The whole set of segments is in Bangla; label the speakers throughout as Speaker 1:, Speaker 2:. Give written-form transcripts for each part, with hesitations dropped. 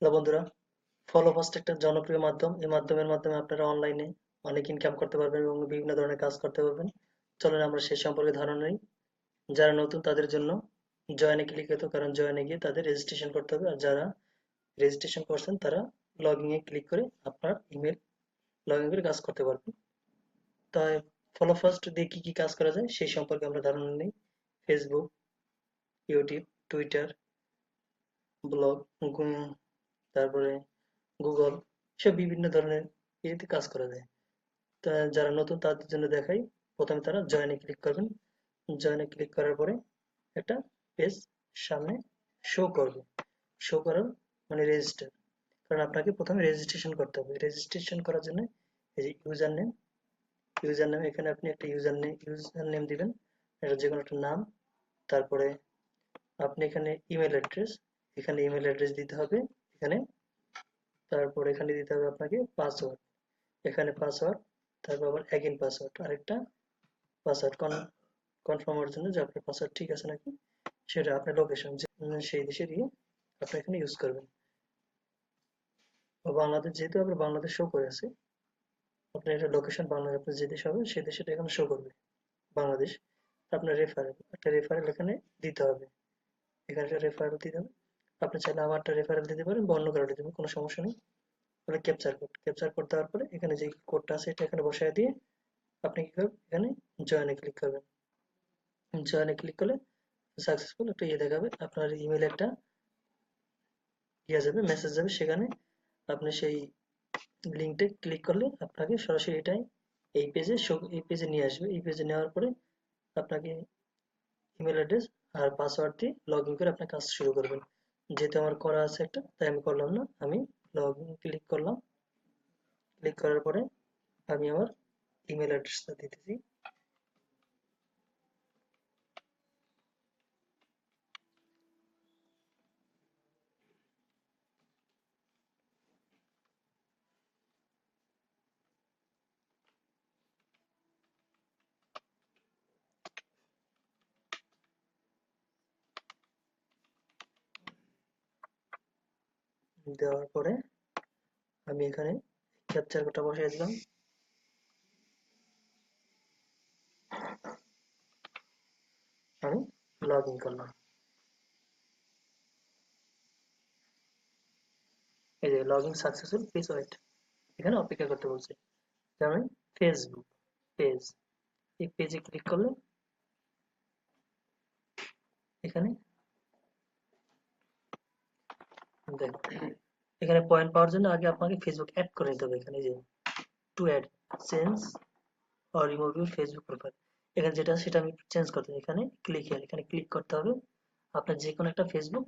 Speaker 1: হ্যালো বন্ধুরা, ফলোফাস্ট একটা জনপ্রিয় মাধ্যম। এই মাধ্যমের মাধ্যমে আপনারা অনলাইনে অনেক ইনকাম করতে পারবেন এবং বিভিন্ন ধরনের কাজ করতে পারবেন। চলুন আমরা সে সম্পর্কে ধারণা নিই। যারা নতুন তাদের জন্য জয়েনে ক্লিক করতে, কারণ জয়েনে গিয়ে তাদের রেজিস্ট্রেশন করতে হবে। আর যারা রেজিস্ট্রেশন করছেন তারা লগইন এ ক্লিক করে আপনার ইমেল লগ ইন করে কাজ করতে পারবেন। তাই ফলোফাস্ট দিয়ে কি কি কাজ করা যায় সেই সম্পর্কে আমরা ধারণা নিই। ফেসবুক, ইউটিউব, টুইটার, ব্লগ, তারপরে গুগল, সব বিভিন্ন ধরনের ইয়েতে কাজ করা যায়। তা যারা নতুন তাদের জন্য দেখাই। প্রথমে তারা জয়েন এ ক্লিক করবেন। জয়েন এ ক্লিক করার পরে একটা পেজ সামনে শো করবে। শো করার মানে রেজিস্টার, কারণ আপনাকে প্রথমে রেজিস্ট্রেশন করতে হবে। রেজিস্ট্রেশন করার জন্য এই যে ইউজার নেম এখানে আপনি একটা ইউজার নেম দিবেন, এটা যে কোনো একটা নাম। তারপরে আপনি এখানে ইমেল অ্যাড্রেস, এখানে ইমেল অ্যাড্রেস দিতে হবে এখানে। তারপর এখানে দিতে হবে আপনাকে পাসওয়ার্ড, এখানে পাসওয়ার্ড। তারপর আবার অ্যাগেন পাসওয়ার্ড, আরেকটা পাসওয়ার্ড কনফার্ম হওয়ার জন্য যে আপনার পাসওয়ার্ড ঠিক আছে নাকি, সেটা আপনার লোকেশন সেই দেশে দিয়ে আপনি এখানে ইউজ করবেন। বাংলাদেশ যেহেতু আপনার বাংলাদেশ শো করে আছে, আপনার এটা লোকেশন বাংলাদেশ, আপনার যে দেশ হবে সেই দেশে এখানে শো করবে বাংলাদেশ। আপনার রেফারেল, একটা রেফারেল এখানে দিতে হবে, এখানে একটা রেফারেল দিতে হবে। আপনি চাইলে আমার একটা রেফারেল দিতে পারেন বা অন্য কারো দিতে পারেন, কোনো সমস্যা নেই। তাহলে ক্যাপচার কোড দেওয়ার পরে এখানে যে কোডটা আছে এটা এখানে বসায় দিয়ে আপনি কি করবেন, এখানে জয়েনে ক্লিক করবেন। জয়েনে ক্লিক করলে সাকসেসফুল একটা ইয়ে দেখাবে, আপনার ইমেলে একটা ইয়ে যাবে, মেসেজ যাবে। সেখানে আপনি সেই লিঙ্কটা ক্লিক করলে আপনাকে সরাসরি এটাই এই পেজে নিয়ে আসবে। এই পেজে নেওয়ার পরে আপনাকে ইমেল অ্যাড্রেস আর পাসওয়ার্ড দিয়ে লগ ইন করে আপনার কাজ শুরু করবেন। যেহেতু আমার করা আছে একটা, তাই আমি করলাম না, আমি লগ ইন ক্লিক করলাম। ক্লিক করার পরে আমি আমার ইমেল অ্যাড্রেসটা দিতেছি। দেওয়ার পরে আমি এখানে ক্যাপচার কোডটা বসিয়ে দিলাম। আমি লগ ইন করলাম। এই যে log in successful, please wait, এখানে অপেক্ষা করতে বলছে। যেমন ফেসবুক পেজ, এই পেজে ক্লিক করলে এখানে দেখো, এখানে পয়েন্ট পাওয়ার জন্য আগে আপনাকে ফেসবুক অ্যাড করে নিতে হবে। এখানে যে to add, change or remove your Facebook profile, এখানে যেটা সেটা আমি চেঞ্জ করতে হবে। এখানে ক্লিক করতে হবে। আপনার যে কোনো একটা ফেসবুক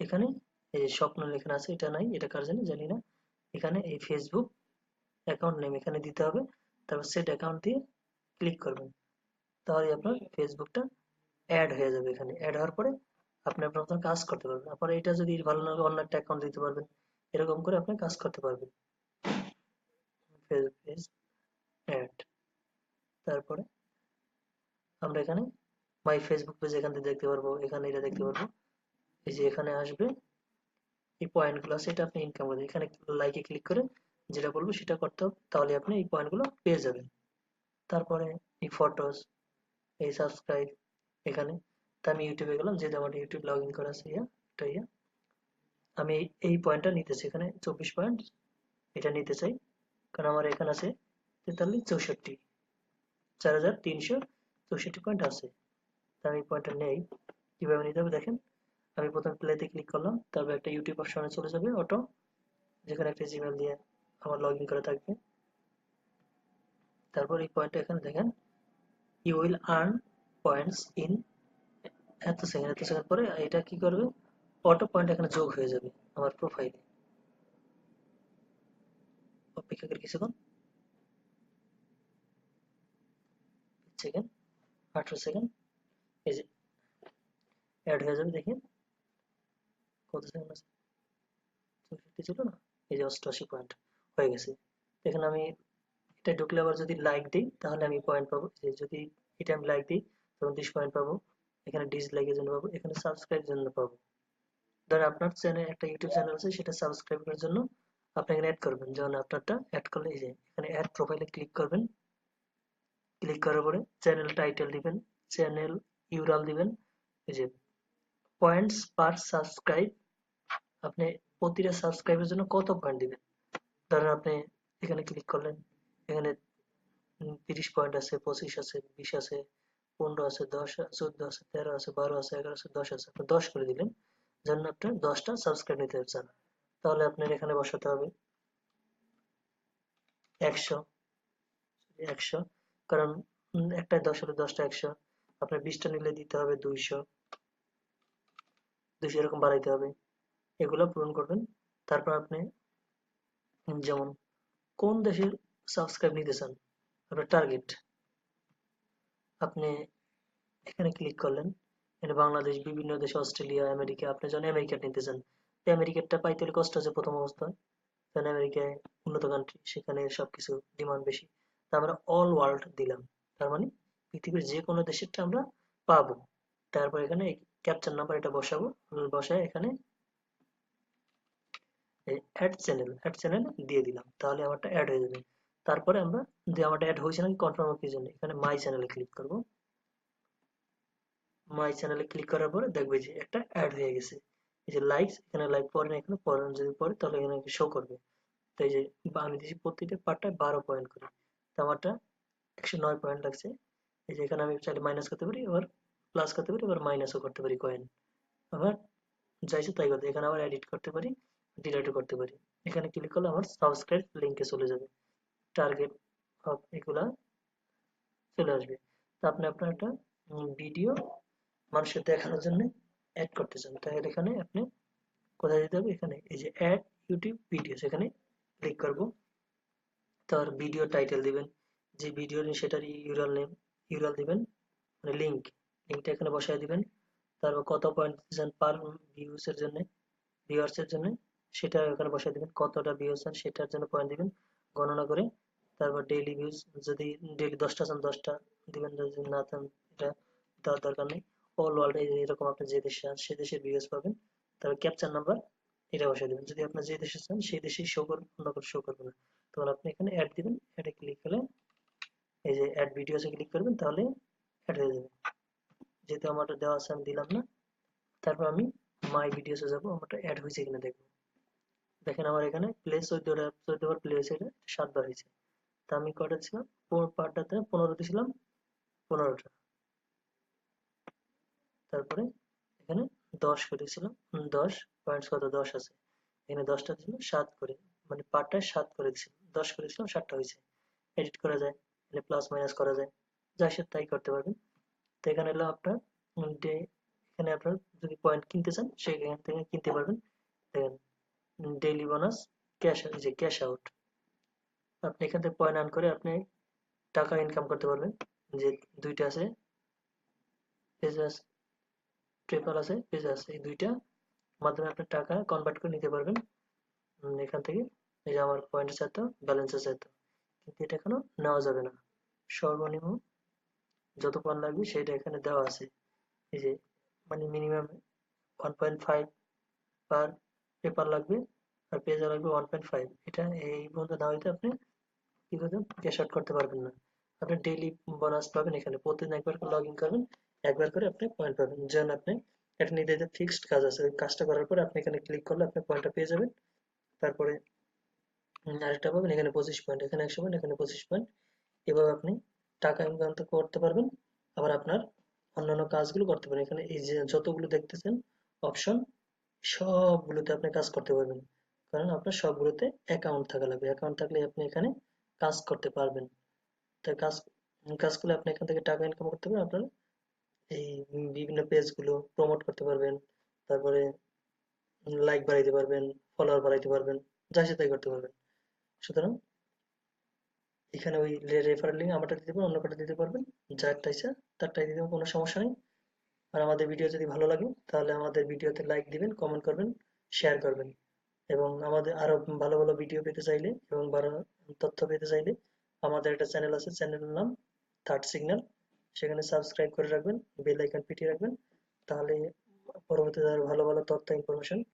Speaker 1: এখানে, এই যে স্বপ্ন লেখা আছে, এটা নাই, এটা কার জানি জানি না। এখানে এই ফেসবুক অ্যাকাউন্ট নেম এখানে দিতে হবে। তারপর সেট অ্যাকাউন্ট দিয়ে ক্লিক করবেন, তাহলে আপনার ফেসবুকটা অ্যাড হয়ে যাবে। এখানে অ্যাড হওয়ার পরে আপনি আপনার মতন কাজ করতে পারবেন। আপনার এটা যদি ভালো না লাগে অন্য একটা অ্যাকাউন্ট দিতে পারবেন, এরকম করে আপনি কাজ করতে পারবেন। ফেসবুক পেজ অ্যাড, তারপরে আমরা এখানে মাই ফেসবুক পেজ এখান থেকে দেখতে পারবো, এখানে এটা দেখতে পারবো। এই যে এখানে আসবে এই পয়েন্টগুলো আছে, এটা আপনি ইনকাম করবেন। এখানে লাইকে ক্লিক করে যেটা বলবো সেটা করতে হবে, তাহলে আপনি এই পয়েন্টগুলো পেয়ে যাবেন। তারপরে এই ফটোস, এই সাবস্ক্রাইব এখানে। তা আমি ইউটিউবে গেলাম, যেহেতু আমার ইউটিউব লগ ইন করা আছে, আমি এই পয়েন্টটা নিতে চাই, এখানে 24 পয়েন্ট এটা নিতে চাই, কারণ আমার এখানে আছে 4364 পয়েন্ট আছে। তা আমি পয়েন্টটা নেই। কিভাবে নিতে হবে দেখেন, আমি প্রথমে প্লেতে ক্লিক করলাম, তারপর একটা ইউটিউব অপশনে চলে যাবে অটো, যেখানে একটা জিমেল দিয়ে আমার লগ ইন করা থাকবে। তারপর এই পয়েন্টটা এখানে দেখেন, you will earn points in এত সেকেন্ড পরে এটা কি করবে, অটো পয়েন্ট এখানে যোগ হয়ে যাবে আমার প্রোফাইলে। অপেক্ষা করে কিছুক্ষণ, সেকেন্ড, 18 সেকেন্ড, এই যে অ্যাড হয়ে যাবে। দেখেন কত সেকেন্ড আছে, 64 ছিল না, এই যে 88 পয়েন্ট হয়ে গেছে। এখানে আমি এটা ঢুকলে আবার যদি লাইক দিই তাহলে আমি পয়েন্ট পাবো। যদি এটা আমি লাইক দিই তখন 30 পয়েন্ট পাবো। এখানে ডিসলাইকের জন্য পাবো, এখানে সাবস্ক্রাইব জন্য পাবো ধরেন আপনার চ্যানেল একটা ইউটিউব চ্যানেল আছে, সেটা সাবস্ক্রাইব করার জন্য আপনি এখানে অ্যাড করবেন। যেমন আপনারটা অ্যাড করলে এই যে এখানে অ্যাড প্রোফাইলে ক্লিক করবেন। ক্লিক করার পরে চ্যানেল টাইটেল দিবেন, চ্যানেল ইউরাল দিবেন, এই যে পয়েন্টস পার সাবস্ক্রাইব, আপনি প্রতিটা সাবস্ক্রাইবের জন্য কত পয়েন্ট দিবেন। ধরেন আপনি এখানে ক্লিক করলেন, এখানে 30 পয়েন্ট আছে, 25 আছে, 20 আছে, 15 আছে, 10, 14 আছে, 13 আছে, 12 আছে, 11 আছে, 10 আছে, আপনি 10 করে দিলেন। যেন আপনি 10টা সাবস্ক্রাইব নিতে চান, তাহলে আপনার এখানে বসাতে হবে 100। 100, কারণ একটাই 10 হলে 10টা 100, আপনার 20টা নিলে দিতে হবে 200, 200 এরকম বাড়াইতে হবে। এগুলো পূরণ করবেন। তারপর আপনি যেমন কোন দেশের সাবস্ক্রাইব নিতে চান, আপনার টার্গেট, আপনি এখানে ক্লিক করলেন। এখানে বাংলাদেশ, বিভিন্ন দেশ, অস্ট্রেলিয়া, আমেরিকা, আপনি যখন আমেরিকা নিতে চান, আমেরিকাটা পাইতে হলে কষ্ট আছে প্রথম অবস্থায়, কারণ আমেরিকায় উন্নত কান্ট্রি, সেখানে সবকিছু ডিমান্ড বেশি। তা আমরা অল ওয়ার্ল্ড দিলাম, তার মানে পৃথিবীর যে কোনো দেশেরটা আমরা পাবো। তারপর এখানে ক্যাপচার নাম্বার এটা বসাবো, বসায় এখানে অ্যাড চ্যানেল দিয়ে দিলাম, তাহলে আমারটা অ্যাড হয়ে যাবে। তারপরে আমরা যে আমারটা অ্যাড হয়েছে নাকি কনফার্ম কি জন্য এখানে মাই চ্যানেলে ক্লিক করব। মাই চ্যানেলে ক্লিক করার পরে দেখবে যে একটা অ্যাড হয়ে গেছে। এই যে লাইকস, এখানে লাইক পরে না, এখানে পরে, যদি পরে তাহলে এখানে শো করবে। তো এই যে আমি দিয়েছি প্রতিটা পার্টটায় 12 পয়েন্ট করে, তো আমারটা 109 পয়েন্ট লাগছে। এই যে এখানে আমি চাইলে মাইনাস করতে পারি, আবার প্লাস করতে পারি, আবার মাইনাসও করতে পারি কয়েন, আবার চাইছে তাই করতে, এখানে আবার এডিট করতে পারি, ডিলিটও করতে পারি। এখানে ক্লিক করলে আমার সাবস্ক্রাইব লিঙ্কে চলে যাবে, টার্গেট এগুলা চলে আসবে। তো আপনি আপনার একটা ভিডিও মানুষের দেখানোর জন্য অ্যাড করতে চান, তাহলে এখানে আপনি কোথায় যেতে হবে, এখানে এই যে অ্যাড ইউটিউব ভিডিওস, এখানে ক্লিক করব। তার ভিডিও টাইটেল দিবেন, যে ভিডিও নিয়ে সেটার ইউরাল নেম, ইউরাল দিবেন, মানে লিঙ্কটা এখানে বসায় দিবেন। তারপর কত পয়েন্ট দিচ্ছেন পার ভিউস এর জন্য, ভিউয়ার্স এর জন্য, সেটা এখানে বসায় দিবেন, কতটা ভিউস আর সেটার জন্য পয়েন্ট দিবেন গণনা করে। তারপর ডেইলি ভিউজ, যদি ডেইলি 10টা চান 10টা দিবেন, যদি না চান এটা দেওয়ার দরকার নেই। অল ওয়ার্ল্ড এরকম আপনি যে দেশে চান সে দেশের ভিউজ পাবেন। তারপর ক্যাপচার নাম্বার এটা বসায় দিবেন, যদি আপনি যে দেশে চান সেই দেশেই শো করবে, অন্য করে শো করবে না। তখন আপনি এখানে অ্যাড দিবেন, অ্যাডে ক্লিক করলে এই যে অ্যাড ভিডিওসে ক্লিক করবেন, তাহলে অ্যাড হয়ে যাবে। যেহেতু আমার দেওয়া আছে আমি দিলাম না। তারপর আমি মাই ভিডিওসে যাবো, আমারটা অ্যাড হয়েছে কিনা দেখবো। দেখেন আমার এখানে প্লে 14বার প্লে হয়েছে, এটা 7বার হয়েছে। তা আমি কয়টা ছিলাম, পার্টটাতে 15 দিছিলাম, 15টা। তারপরে এখানে 10 করেছিলাম, 10 পয়েন্টস কত 10 আছে, এখানে 10টা ছিল 7 করে, মানে পার্টটায় 7 করে দিছিলাম, 10 করেছিলাম 7টা হয়েছে। এডিট করা যায়, মানে প্লাস মাইনাস করা যায়, যা সে তাই করতে পারবেন। তো এখানে হলো আপনার এখানে আপনার যদি পয়েন্ট কিনতে চান সেখান থেকে কিনতে পারবেন। দেখেন ডেইলি বোনাস, ক্যাশ, যে ক্যাশ আউট, আপনি এখান থেকে পয়েন্ট আর্ন করে আপনি টাকা ইনকাম করতে পারবেন। যে দুইটা আছে, পেজ আছে, পেপাল আছে, পেজ আছে, এই দুইটা মাধ্যমে আপনি টাকা কনভার্ট করে নিতে পারবেন। এখান থেকে এই যে আমার পয়েন্ট আছে এত, ব্যালেন্স আছে এত, কিন্তু এটা এখনো নেওয়া যাবে না। সর্বনিম্ন যত পয়েন্ট লাগবে সেটা এখানে দেওয়া আছে। এই যে মানে মিনিমাম 1.5 পার পেপার লাগবে, আর পেজে লাগবে 1.5, এটা এই পর্যন্ত না হইতে আপনি কি করবেন, ক্যাশ আউট করতে পারবেন না। আপনি ডেইলি বোনাস পাবেন, এখানে প্রতিদিন একবার করে লগ ইন করবেন, একবার করে আপনি পয়েন্ট পাবেন। যেমন আপনি একটা নির্ধারিত ফিক্সড কাজ আছে, ওই কাজটা করার পরে আপনি এখানে ক্লিক করলে আপনি পয়েন্টটা পেয়ে যাবেন। তারপরে আরেকটা পাবেন, এখানে 25 পয়েন্ট, এখানে 100 পয়েন্ট, এখানে 25 পয়েন্ট। এভাবে আপনি টাকা ইনকাম তো করতে পারবেন, আবার আপনার অন্যান্য কাজগুলো করতে পারেন। এখানে এই যে যতগুলো দেখতেছেন অপশন, সবগুলোতে আপনি কাজ করতে পারবেন, কারণ আপনার সবগুলোতে অ্যাকাউন্ট থাকা লাগবে। অ্যাকাউন্ট থাকলে আপনি এখানে কাজ করতে পারবেন। তাই কাজ করলে আপনি এখান থেকে টাকা ইনকাম করতে পারবেন। আপনার এই বিভিন্ন পেজগুলো প্রমোট করতে পারবেন, তারপরে লাইক বাড়াইতে পারবেন, ফলোয়ার বাড়াইতে পারবেন, যা ইচ্ছা তাই করতে পারবেন। সুতরাং এখানে ওই রেফারেল লিঙ্ক আমারটা দিতে পারেন, অন্য কাটা দিতে পারবেন, যারটা ইচ্ছা তারটাই দিতে পারবেন, কোনো সমস্যা নেই। আর আমাদের ভিডিও যদি ভালো লাগে তাহলে আমাদের ভিডিওতে লাইক দিবেন, কমেন্ট করবেন, শেয়ার করবেন। এবং আমাদের আরো ভালো ভালো ভিডিও পেতে চাইলে এবং ভালো তথ্য পেতে চাইলে আমাদের একটা চ্যানেল আছে, চ্যানেলের নাম থার্ড সিগন্যাল, সেখানে সাবস্ক্রাইব করে রাখবেন, বেল আইকন পিটিয়ে রাখবেন, তাহলে পরবর্তীতে আরো ভালো ভালো তথ্য ইনফরমেশন